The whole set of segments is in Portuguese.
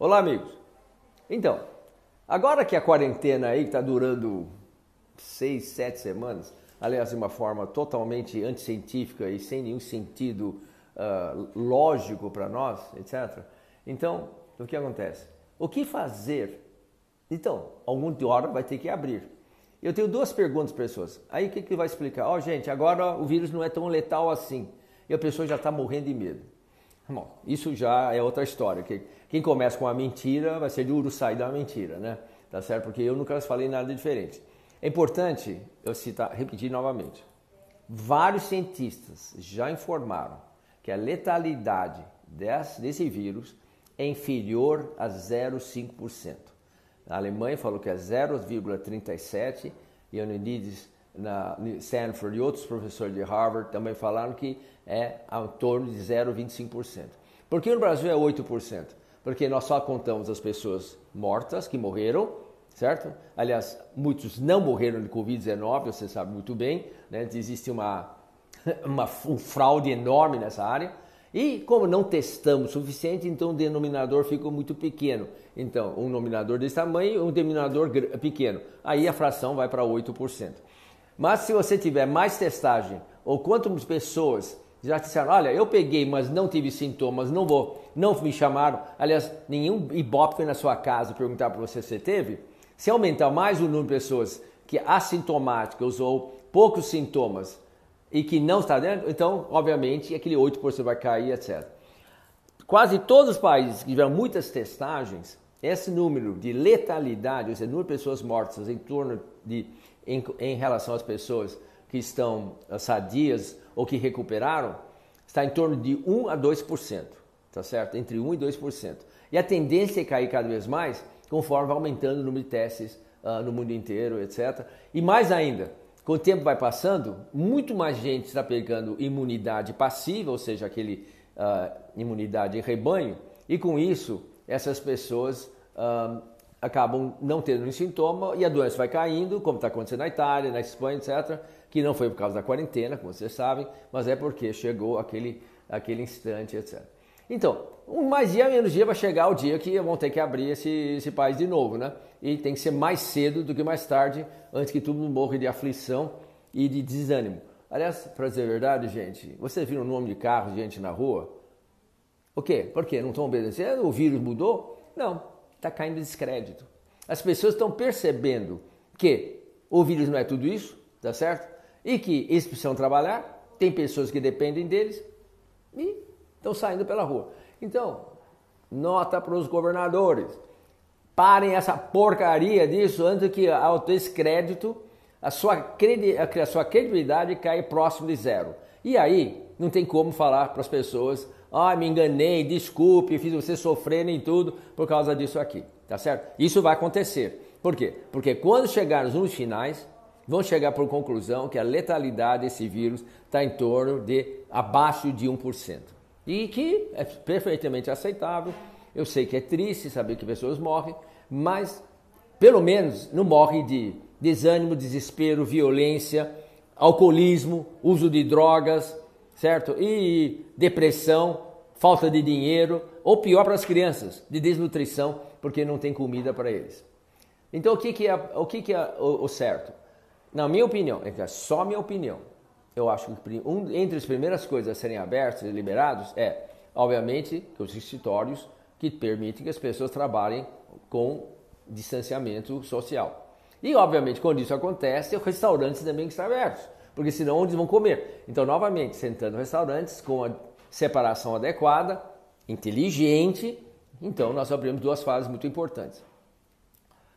Olá, amigos. Então, agora que a quarentena aí está durando 6, 7 semanas, aliás, de uma forma totalmente anticientífica e sem nenhum sentido lógico para nós, etc. Então, o que acontece? O que fazer? Então, alguma hora vai ter que abrir. Eu tenho duas perguntas para as pessoas. Aí o que vai explicar? Gente, agora o vírus não é tão letal assim. E a pessoa já está morrendo de medo. Bom, isso já é outra história. Quem começa com a mentira vai ser duro sair da mentira, né? Tá certo? Porque eu nunca falei nada diferente. É importante eu repetir novamente. Vários cientistas já informaram que a letalidade desse vírus é inferior a 0,5%. A Alemanha falou que é 0,37% e a Unides, na Stanford e outros professores de Harvard também falaram que é em torno de 0,25%. Por que no Brasil é 8%? Porque nós só contamos as pessoas mortas, que morreram, certo? Aliás, muitos não morreram de Covid-19, você sabe muito bem, né? Existe um fraude enorme nessa área. E como não testamos o suficiente, então o denominador fica muito pequeno. Então, um denominador desse tamanho e um denominador pequeno. Aí a fração vai para 8%. Mas se você tiver mais testagem, ou quantas pessoas já disseram, olha, eu peguei, mas não tive sintomas, não me chamaram. Aliás, nenhum Ibope foi na sua casa perguntar para você se teve. Se aumentar mais o número de pessoas que assintomáticas ou poucos sintomas e que não está dentro, então, obviamente, aquele 8% vai cair, etc. Quase todos os países que tiveram muitas testagens, esse número de letalidade, ou seja, número de pessoas mortas em relação às pessoas que estão sadias ou que recuperaram, está em torno de 1 a 2%, tá certo? Entre 1 e 2%. E a tendência é cair cada vez mais conforme vai aumentando o número de testes no mundo inteiro, etc. E mais ainda, com o tempo vai passando, muito mais gente está pegando imunidade passiva, ou seja, aquele imunidade em rebanho, e com isso essas pessoas acabam não tendo nenhum sintoma e a doença vai caindo, como está acontecendo na Itália, na Espanha, etc., que não foi por causa da quarentena, como vocês sabem, mas é porque chegou aquele instante, etc. Então, mais dia menos dia vai chegar o dia que vão ter que abrir esse país de novo, né? E tem que ser mais cedo do que mais tarde, antes que todo mundo morra de aflição e de desânimo. Aliás, para dizer a verdade, gente, vocês viram o nome de carro de gente na rua? O quê? Por quê? Não estão obedecendo? O vírus mudou? Não, está caindo descrédito. As pessoas estão percebendo que o vírus não é tudo isso, tá certo? E que eles precisam trabalhar, tem pessoas que dependem deles e estão saindo pela rua. Então, nota para os governadores, parem essa porcaria disso antes que ao descrédito a sua credibilidade caia próximo de zero. E aí, não tem como falar para as pessoas, me enganei, desculpe, fiz você sofrerem em tudo por causa disso aqui, tá certo? Isso vai acontecer. Por quê? Porque quando chegarmos nos finais, vão chegar por conclusão que a letalidade desse vírus está em torno de abaixo de 1%. E que é perfeitamente aceitável. Eu sei que é triste saber que pessoas morrem, mas pelo menos não morrem de desânimo, desespero, violência, alcoolismo, uso de drogas, certo? E depressão, falta de dinheiro, ou pior para as crianças, de desnutrição, porque não tem comida para eles. Então o que é o certo? Na minha opinião, é só minha opinião, eu acho que entre as primeiras coisas a serem abertas e liberados obviamente, os escritórios que permitem que as pessoas trabalhem com distanciamento social. E, obviamente, quando isso acontece, os restaurantes também estão abertos, porque senão onde vão comer? Então, novamente, sentando em restaurantes com a separação adequada, inteligente, então nós abrimos duas fases muito importantes.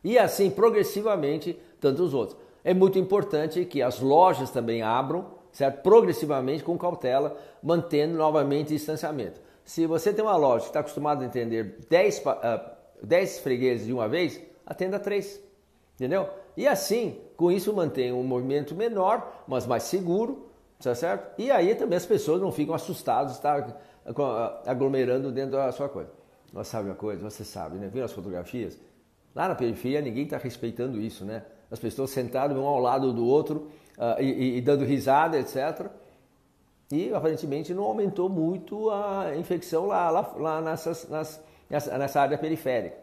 E assim, progressivamente, tantos outros. É muito importante que as lojas também abram, certo? Progressivamente, com cautela, mantendo novamente o distanciamento. Se você tem uma loja que está acostumada a atender 10 fregueses de uma vez, atenda 3, entendeu? E assim, com isso, mantém um movimento menor, mas mais seguro, tá certo? E aí também as pessoas não ficam assustadas de estar aglomerando dentro da sua coisa. Mas sabe uma coisa? Você sabe, né? Viram as fotografias? Lá na periferia ninguém está respeitando isso, né? As pessoas sentadas um ao lado do outro e dando risada, etc. E aparentemente não aumentou muito a infecção lá nessa área periférica.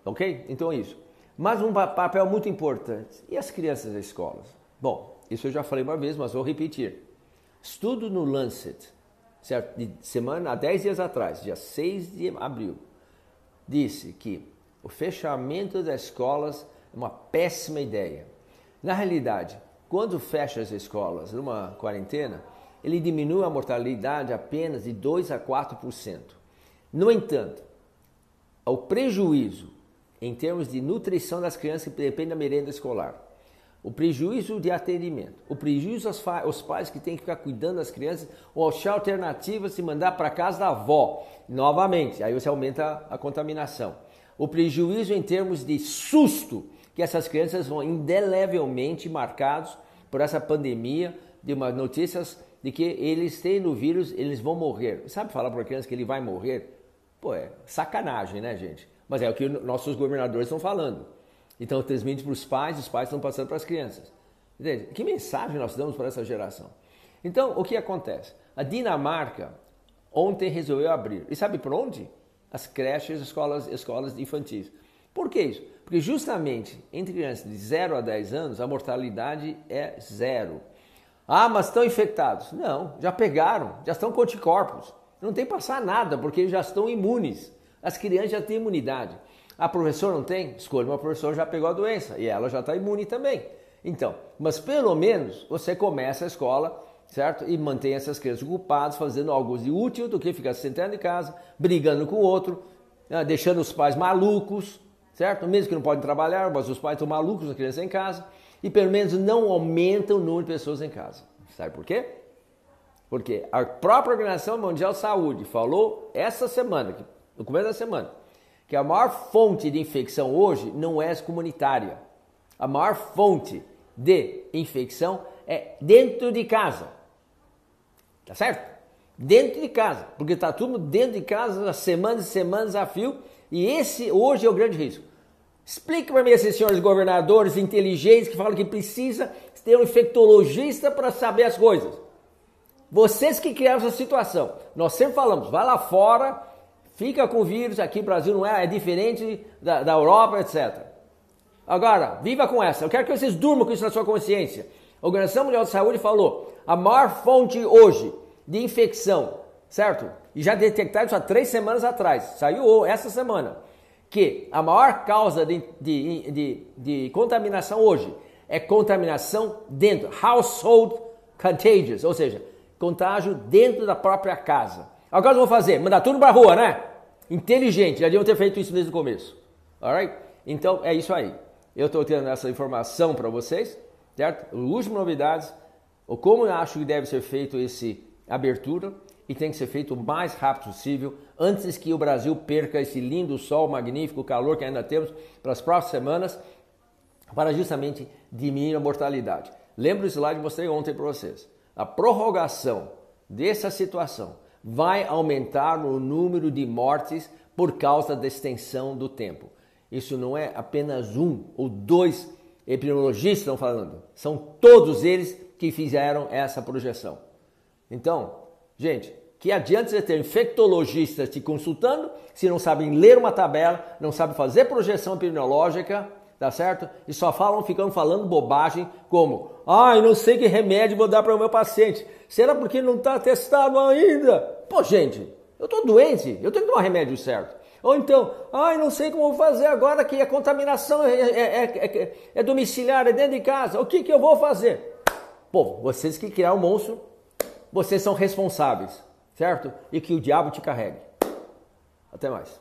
Ok? Então é isso. Mas um papel muito importante. E as crianças das escolas? Bom, isso eu já falei uma vez, mas vou repetir. Estudo no Lancet, certo? Há 10 dias atrás, dia 6 de abril, disse que o fechamento das escolas é uma péssima ideia. Na realidade, quando fecha as escolas numa quarentena, ele diminui a mortalidade apenas de 2 a 4%. No entanto, o prejuízo em termos de nutrição das crianças que depende da merenda escolar, o prejuízo de atendimento, o prejuízo aos pais que têm que ficar cuidando das crianças ou achar alternativas de mandar para casa da avó, novamente, aí você aumenta a contaminação. O prejuízo em termos de susto, que essas crianças vão indelevelmente marcados por essa pandemia, de umas notícias de que eles tendo o vírus, eles vão morrer. Sabe falar para a criança que ele vai morrer? Pô, é sacanagem, né, gente? Mas é o que nossos governadores estão falando. Então, transmite para os pais estão passando para as crianças. Entende? Que mensagem nós damos para essa geração? Então, o que acontece? A Dinamarca ontem resolveu abrir. E sabe por onde? As creches, escolas infantis. Por que isso? Porque justamente entre crianças de 0 a 10 anos, a mortalidade é 0. Ah, mas estão infectados. Não, já pegaram, já estão com anticorpos. Não tem que passar nada, porque eles já estão imunes. As crianças já têm imunidade. A professora não tem? Escolha uma professora já pegou a doença e ela já está imune também. Então, mas pelo menos você começa a escola, certo? E mantém essas crianças ocupadas, fazendo algo de útil do que ficar sentando em casa, brigando com o outro, deixando os pais malucos, certo? Mesmo que não podem trabalhar, mas os pais estão malucos, a criança em casa, e pelo menos não aumenta o número de pessoas em casa. Sabe por quê? Porque a própria Organização Mundial de Saúde falou essa semana, no começo da semana, que a maior fonte de infecção hoje não é comunitária. A maior fonte de infecção é dentro de casa. Tá certo? Dentro de casa. Porque está tudo dentro de casa, semanas e semanas a fio. E esse hoje é o grande risco. Explique para mim esses senhores governadores inteligentes que falam que precisa ter um infectologista para saber as coisas. Vocês que criaram essa situação. Nós sempre falamos, vai lá fora, fica com o vírus, aqui no Brasil não é diferente da Europa, etc. Agora, viva com essa. Eu quero que vocês durmam com isso na sua consciência. A Organização Mundial de Saúde falou, a maior fonte hoje de infecção, certo? E já detectaram isso há 3 semanas atrás, saiu essa semana, que a maior causa de contaminação hoje é contaminação dentro, household contagious, ou seja, contágio dentro da própria casa. Agora o que eu vou fazer? Mandar tudo para a rua, né? Inteligente, já deviam ter feito isso desde o começo. Alright? Então é isso aí. Eu estou tendo essa informação para vocês, certo? Últimas novidades, ou como eu acho que deve ser feito esse abertura, e tem que ser feito o mais rápido possível, antes que o Brasil perca esse lindo sol, magnífico calor que ainda temos para as próximas semanas, para justamente diminuir a mortalidade. Lembra o slide que mostrei ontem para vocês. A prorrogação dessa situação vai aumentar o número de mortes por causa da extensão do tempo. Isso não é apenas 1 ou 2 epidemiologistas que estão falando, são todos eles que fizeram essa projeção. Então, gente, que adianta você ter infectologistas te consultando se não sabem ler uma tabela, não sabem fazer projeção epidemiológica, tá certo? E só ficam falando bobagem como, eu não sei que remédio vou dar para o meu paciente. Será porque não está testado ainda? Pô, gente, eu estou doente, eu tenho que tomar remédio certo. Ou então, não sei como vou fazer agora que a contaminação é domiciliar, é dentro de casa. O que eu vou fazer? Pô, vocês que criaram o monstro, vocês são responsáveis, certo? E que o diabo te carregue. Até mais.